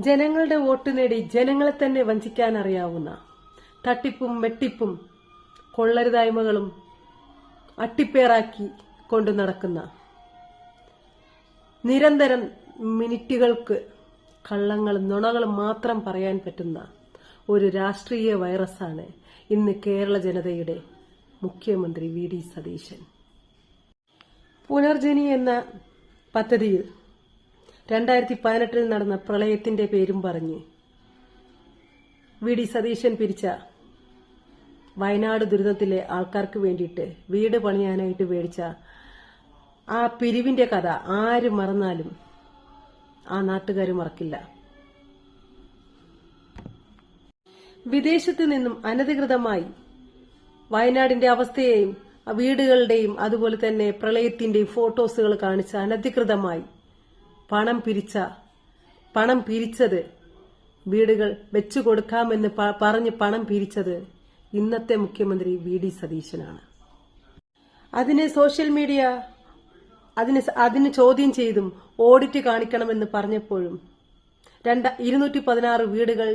ജനങ്ങളുടെ വോട്ട് നേടി ജനങ്ങളെ തന്നെ വഞ്ചിക്കാൻ അറിയാവുന്ന തട്ടിപ്പും വെട്ടിപ്പും കൊള്ളരുതായ്മകളും അട്ടിപ്പേറാക്കി കൊണ്ടു നടക്കുന്ന നിരന്തരം മിനിറ്റുകൾക്ക് കള്ളങ്ങളും നുണകളും മാത്രം പറയാൻ പറ്റുന്ന ഒരു രാഷ്ട്രീയ വൈറസാണ് ഇന്ന് കേരള ജനതയുടെ മുഖ്യമന്ത്രി വി ഡി സതീശൻ. പുനർജനി എന്ന പദ്ധതിയിൽ 2018 നടന്ന പ്രളയത്തിന്റെ പേരും പറഞ്ഞ് വി ഡി സതീശൻ പിരിച്ച വയനാട് ദുരിതത്തിലെ ആൾക്കാർക്ക് വേണ്ടിയിട്ട് വീട് പണിയാനായിട്ട് മേടിച്ച ആ പിരിവിന്റെ കഥ ആര് മറന്നാലും ആ നാട്ടുകാർ മറക്കില്ല. വിദേശത്ത് നിന്നും അനധികൃതമായി വയനാടിന്റെ അവസ്ഥയെയും വീടുകളുടെയും അതുപോലെ തന്നെ പ്രളയത്തിന്റെയും ഫോട്ടോസുകൾ കാണിച്ച് അനധികൃതമായി പണം പിരിച്ചത്, വീടുകൾ വെച്ചു കൊടുക്കാമെന്ന് പറഞ്ഞ് പണം പിരിച്ചത് ഇന്നത്തെ മുഖ്യമന്ത്രി വി ഡി സതീശനാണ്. അതിന് സോഷ്യൽ മീഡിയ അതിന് ചോദ്യം ചെയ്തും ഓഡിറ്റ് കാണിക്കണമെന്ന് പറഞ്ഞപ്പോഴും 216 വീടുകൾ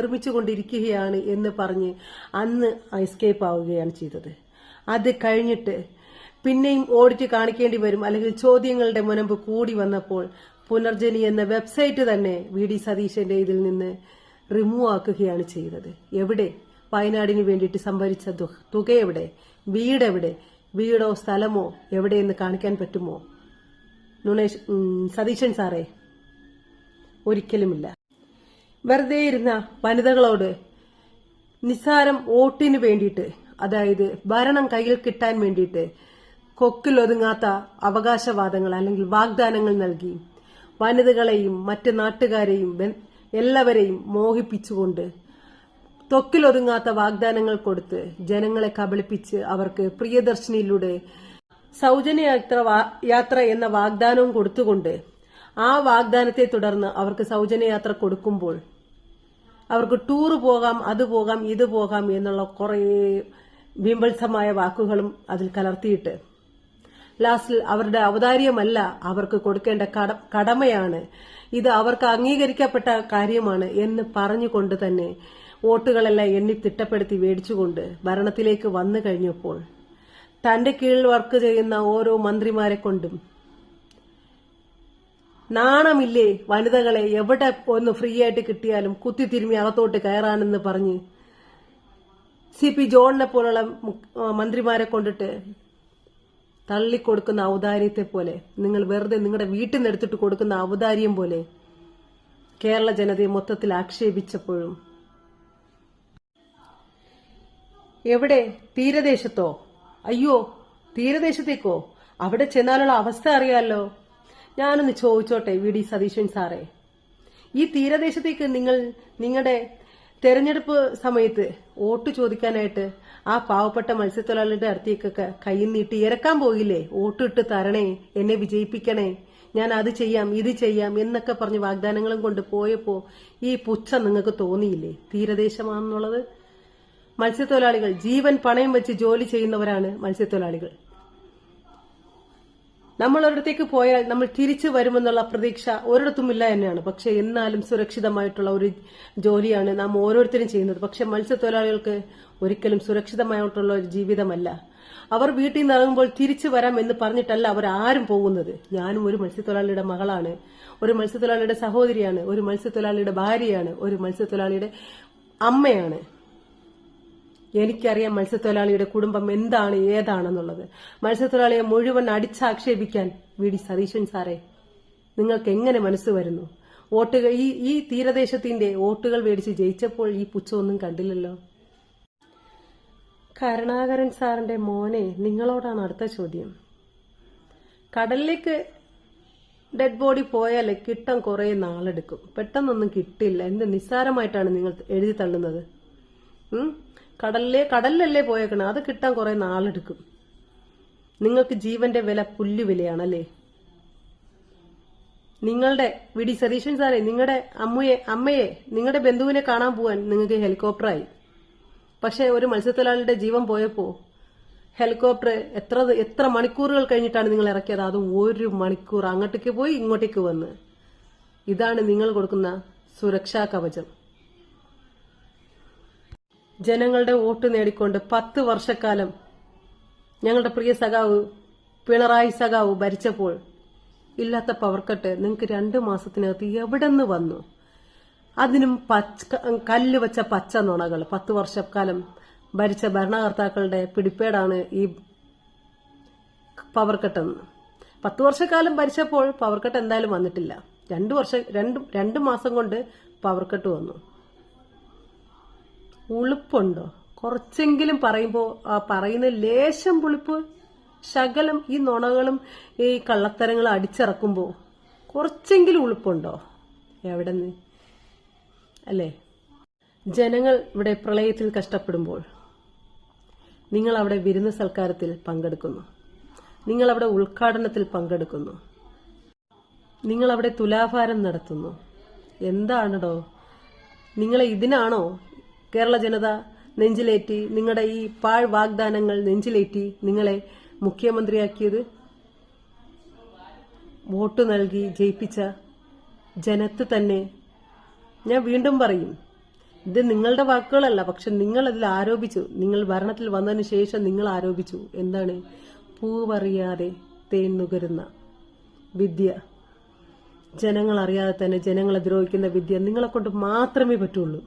നിർമ്മിച്ചുകൊണ്ടിരിക്കുകയാണ് എന്ന് പറഞ്ഞ് അന്ന് എസ്കേപ്പ് ആവുകയാണ് ചെയ്തത്. അത് കഴിഞ്ഞിട്ട് പിന്നെയും ഓഡിറ്റ് കാണിക്കേണ്ടി വരും അല്ലെങ്കിൽ ചോദ്യങ്ങളുടെ മുനമ്പ് കൂടി വന്നപ്പോൾ പുനർജനി എന്ന വെബ്സൈറ്റ് തന്നെ വി ഡി സതീശന്റെ ഇതിൽ നിന്ന് റിമൂവ് ആക്കുകയാണ് ചെയ്തത്. എവിടെ വയനാടിന് വേണ്ടിയിട്ട് സംഭരിച്ച തുക എവിടെ? വീടെവിടെ? വീടോ സ്ഥലമോ എവിടെയെന്ന് കാണിക്കാൻ പറ്റുമോ സതീശൻ സാറേ? ഒരിക്കലുമില്ല. വെറുതെ ഇരുന്ന വനിതകളോട് നിസ്സാരം വോട്ടിന് വേണ്ടിയിട്ട്, അതായത് ഭരണം കയ്യിൽ കിട്ടാൻ വേണ്ടിയിട്ട് കൊക്കിലൊതുങ്ങാത്ത അവകാശവാദങ്ങൾ അല്ലെങ്കിൽ വാഗ്ദാനങ്ങൾ നൽകി വനിതകളെയും മറ്റ് നാട്ടുകാരെയും എല്ലാവരെയും മോഹിപ്പിച്ചുകൊണ്ട് തൊക്കിലൊതുങ്ങാത്ത വാഗ്ദാനങ്ങൾ കൊടുത്ത് ജനങ്ങളെ കബളിപ്പിച്ച് അവർക്ക് പ്രിയദർശിനിയിലൂടെ സൗജന്യ യാത്ര എന്ന വാഗ്ദാനവും കൊടുത്തുകൊണ്ട് ആ വാഗ്ദാനത്തെ തുടർന്ന് അവർക്ക് സൗജന്യ യാത്ര കൊടുക്കുമ്പോൾ അവർക്ക് ടൂറ് പോകാം, അത് പോകാം, ഇത് പോകാം എന്നുള്ള കുറേ ബിംബത്സമായ വാക്കുകളും അതിൽ കലർത്തിയിട്ട് ലാസ്റ്റിൽ അവരുടെ ഔദാര്യമല്ല അവർക്ക് കൊടുക്കേണ്ട കടമയാണ്, ഇത് അവർക്ക് അംഗീകരിക്കപ്പെട്ട കാര്യമാണ് എന്ന് പറഞ്ഞുകൊണ്ട് തന്നെ വോട്ടുകളെല്ലാം എണ്ണി തിട്ടപ്പെടുത്തി മേടിച്ചുകൊണ്ട് ഭരണത്തിലേക്ക് വന്നു കഴിഞ്ഞപ്പോൾ തന്റെ കീഴിൽ വർക്ക് ചെയ്യുന്ന ഓരോ മന്ത്രിമാരെ കൊണ്ടും നാണമില്ലേ വനിതകളെ എവിടെ ഒന്ന് ഫ്രീ ആയിട്ട് കിട്ടിയാലും കുത്തിത്തിരുമി അകത്തോട്ട് കയറാനെന്ന് പറഞ്ഞ് CP ജോണിനെ പോലുള്ള മന്ത്രിമാരെ കൊണ്ടിട്ട് തള്ളിക്കൊടുക്കുന്ന ഔദാര്യത്തെ പോലെ, നിങ്ങൾ വെറുതെ നിങ്ങളുടെ വീട്ടിൽ നിന്ന് എടുത്തിട്ട് കൊടുക്കുന്ന ഔദാര്യം പോലെ കേരള ജനതയെ മൊത്തത്തിൽ ആക്ഷേപിച്ചപ്പോഴും എവിടെ തീരദേശത്തോ? അയ്യോ തീരദേശത്തേക്കോ? അവിടെ ചെന്നാലുള്ള അവസ്ഥ അറിയാലോ. ഞാനൊന്ന് ചോദിച്ചോട്ടെ വി ഡി സതീശൻ സാറേ, ഈ തീരദേശത്തേക്ക് നിങ്ങളുടെ തെരഞ്ഞെടുപ്പ് സമയത്ത് വോട്ട് ചോദിക്കാനായിട്ട് ആ പാവപ്പെട്ട മത്സ്യത്തൊഴിലാളികളുടെ അടുത്തേക്കൊക്കെ കൈ നീട്ടി ഇറക്കാൻ പോയില്ലേ? വോട്ടിട്ട് തരണേ, എന്നെ വിജയിപ്പിക്കണേ, ഞാൻ അത് ചെയ്യാം ഇത് ചെയ്യാം എന്നൊക്കെ പറഞ്ഞ് വാഗ്ദാനങ്ങളും കൊണ്ട് പോയപ്പോ ഈ പുച്ഛം നിങ്ങൾക്ക് തോന്നിയില്ലേ? തീരദേശമാണെന്നുള്ളത്. മത്സ്യത്തൊഴിലാളികൾ ജീവൻ പണയം വെച്ച് ജോലി ചെയ്യുന്നവരാണ് മത്സ്യത്തൊഴിലാളികൾ. നമ്മൾ ഒരിടത്തേക്ക് പോയാൽ നമ്മൾ തിരിച്ചു വരുമെന്നുള്ള പ്രതീക്ഷ ഒരിടത്തുമില്ല തന്നെയാണ്. പക്ഷെ എന്നാലും സുരക്ഷിതമായിട്ടുള്ള ഒരു ജോലിയാണ് നാം ഓരോരുത്തരും ചെയ്യുന്നത്. പക്ഷെ മത്സ്യത്തൊഴിലാളികൾക്ക് ഒരിക്കലും സുരക്ഷിതമായിട്ടുള്ള ഒരു ജീവിതമല്ല. അവർ വീട്ടിൽ നിന്ന് ഇറങ്ങുമ്പോൾ തിരിച്ചു വരാം എന്ന് പറഞ്ഞിട്ടല്ല അവർ ആരും പോകുന്നത്. ഞാനും ഒരു മത്സ്യത്തൊഴിലാളിയുടെ മകളാണ്, ഒരു മത്സ്യത്തൊഴിലാളിയുടെ സഹോദരിയാണ്, ഒരു മത്സ്യത്തൊഴിലാളിയുടെ ഭാര്യയാണ്, ഒരു മത്സ്യത്തൊഴിലാളിയുടെ അമ്മയാണ്. എനിക്കറിയാം മത്സ്യത്തൊഴിലാളിയുടെ കുടുംബം എന്താണ് ഏതാണെന്നുള്ളത്. മത്സ്യത്തൊഴിലാളിയെ മുഴുവൻ അടിച്ചാക്ഷേപിക്കാൻ വി ഡി സതീശൻ സാറേ നിങ്ങൾക്ക് എങ്ങനെ മനസ്സ് വരുന്നു? വോട്ടുകൾ ഈ തീരദേശത്തിന്റെ വോട്ടുകൾ മേടിച്ച് ജയിച്ചപ്പോൾ ഈ പുച്ഛമൊന്നും കണ്ടില്ലല്ലോ. കരുണാകരൻ സാറിന്റെ മോനെ, നിങ്ങളോടാണ് അടുത്ത ചോദ്യം. കടലിലേക്ക് ഡെഡ് ബോഡി പോയാൽ കിട്ടാൻ കുറെ നാളെടുക്കും, പെട്ടെന്നൊന്നും കിട്ടില്ല. എന്ത് നിസ്സാരമായിട്ടാണ് നിങ്ങൾ എഴുതി തള്ളുന്നത്? കടലിലല്ലേ പോയേക്കണം, അത് കിട്ടാൻ കുറെ നാളെടുക്കും. നിങ്ങൾക്ക് ജീവന്റെ വില പുല്ലുവിലയാണല്ലേ? നിങ്ങളുടെ വി ഡി സതീശൻ സാറേ, നിങ്ങളുടെ അമ്മയെ നിങ്ങളുടെ ബന്ധുവിനെ കാണാൻ പോവാൻ നിങ്ങൾക്ക് ഹെലികോപ്റ്ററായി. പക്ഷെ ഒരു മത്സ്യത്തൊഴിലാളിയുടെ ജീവൻ പോയപ്പോ ഹെലികോപ്റ്റർ എത്ര മണിക്കൂറുകൾ കഴിഞ്ഞിട്ടാണ് നിങ്ങൾ ഇറക്കിയത്? അതും 1 മണിക്കൂർ അങ്ങോട്ടേക്ക് പോയി ഇങ്ങോട്ടേക്ക് വന്ന്. ഇതാണ് നിങ്ങൾ കൊടുക്കുന്ന സുരക്ഷാ കവചം. ജനങ്ങളുടെ വോട്ട് നേടിക്കൊണ്ട് 10 വർഷക്കാലം ഞങ്ങളുടെ പ്രിയ സഖാവ് പിണറായി സഖാവ് ഭരിച്ചപ്പോൾ ഇല്ലാത്ത പവർ കട്ട് നിങ്ങൾക്ക് 2 മാസത്തിനകത്ത് എവിടെ നിന്ന് വന്നു? അതിനും കല്ല് വെച്ച പച്ച നുണകൾ. 10 വർഷക്കാലം ഭരിച്ച ഭരണകർത്താക്കളുടെ പിടിപ്പേടാണ് ഈ പവർ കട്ടെന്ന്. 10 വർഷക്കാലം ഭരിച്ചപ്പോൾ പവർ കട്ട് എന്തായാലും വന്നിട്ടില്ല. 2 മാസം കൊണ്ട് പവർ കട്ട് വന്നു. ഉളുപ്പുണ്ടോ? കുറച്ചെങ്കിലും പറയുമ്പോ ആ പറയുന്ന ലേശം പുളിപ്പ്, ശകലം ഈ നുണകളും ഈ കള്ളത്തരങ്ങളും അടിച്ചിറക്കുമ്പോ കുറച്ചെങ്കിലും ഉളുപ്പുണ്ടോ? എവിടെന്ന് അല്ലേ? ജനങ്ങൾ ഇവിടെ പ്രളയത്തിൽ കഷ്ടപ്പെടുമ്പോൾ നിങ്ങൾ അവിടെ വിരുന്ന് സൽക്കാരത്തിൽ പങ്കെടുക്കുന്നു, നിങ്ങൾ അവിടെ ഉദ്ഘാടനത്തിൽ പങ്കെടുക്കുന്നു, നിങ്ങൾ അവിടെ തുലാഭാരം നടത്തുന്നു. എന്താണോ നിങ്ങളെ ഇതിനാണോ കേരള ജനത നെഞ്ചിലേറ്റി, നിങ്ങളുടെ ഈ പാഴ് വാഗ്ദാനങ്ങൾ നെഞ്ചിലേറ്റി നിങ്ങളെ മുഖ്യമന്ത്രിയാക്കിയത്? വോട്ട് നൽകി ജയിപ്പിച്ച ജനത്ത് തന്നെ. ഞാൻ വീണ്ടും പറയും, ഇത് നിങ്ങളുടെ വാക്കുകളല്ല, പക്ഷെ നിങ്ങൾ അതിൽ ആരോപിച്ചു. നിങ്ങൾ ഭരണത്തിൽ വന്നതിന് ശേഷം നിങ്ങൾ ആരോപിച്ചു. എന്താണ്? പൂവറിയാതെ തേൻ നുകരുന്ന വിദ്യ, ജനങ്ങൾ അറിയാതെ തന്നെ ജനങ്ങളെ ദ്രോഹിക്കുന്ന വിദ്യ നിങ്ങളെ കൊണ്ട് മാത്രമേ പറ്റുള്ളൂ.